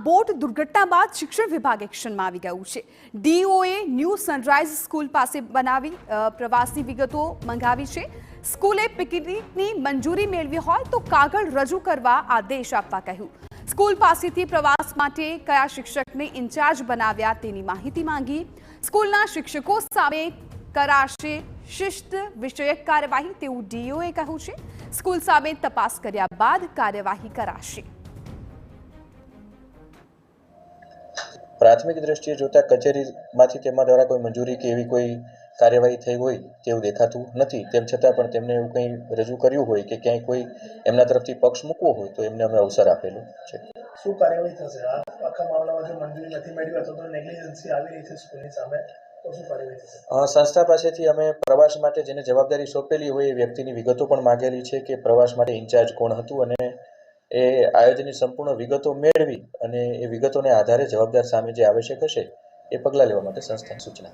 Boat દુર્ઘટના બાદ શિક્ષણ વિભાગ એક્શનમાં આવી ગયું છે। ડીઓએ ન્યૂ સનરાઈઝ સ્કૂલ પાસે બનાવી પ્રવાસની વિગતો મંગાવી છે। સ્કૂલે પિકનિકની મંજૂરી મેળવી હોય તો કાગળ રજૂ કરવા આદેશ આપવા કહ્યું। સ્કૂલ પાસેથી પ્રવાસ માટે કયા શિક્ષકને ઇન્ચાર્જ બનાવ્યા તેની માહિતી માંગી। સ્કૂલના શિક્ષકો સામે કરાશે શિસ્ત વિષયક કાર્યવાહી તેવું ડીઓએ કહ્યું છે। સ્કૂલ સામે તપાસ કર્યા બાદ કાર્યવાહી કરાશે। प्राथमिक दृष्टिए जोता कचेरीमांथी तेमा द्वारा कोई मंजूरी के एवी कोई कार्यवाही थई होय तेवुं देखातुं नथी। तेम छतां पण तेमणे एवुं कंई रजू कर्युं होय के क्यांय कोई एमना तरफथी पक्ष मूकवो होय तो एमने अमे अवसर आपेलो छे। शुं कार्यवाही थशे? आ आखा मामलामां जो मंजूरी नथी मेळवी तो नेग्लिजन्सी आवी रही छे स्कूलनी सामे तो शुं कार्यवाही थशे? संस्था पासेथी अमे प्रवास माटे जेने जवाबदारी सोंपेली होय ए व्यक्तिनी विगतो पण मांगेली छे के प्रवास माटे इन्चार्ज कोण हतुं अने ए आयोजननी संपूर्ण विगतो मेळवी अने ए विगतोने आधारे जवाबदार सामे जे आवश्यक हशे ए पगलां लेवा माटे संस्थाने सूचना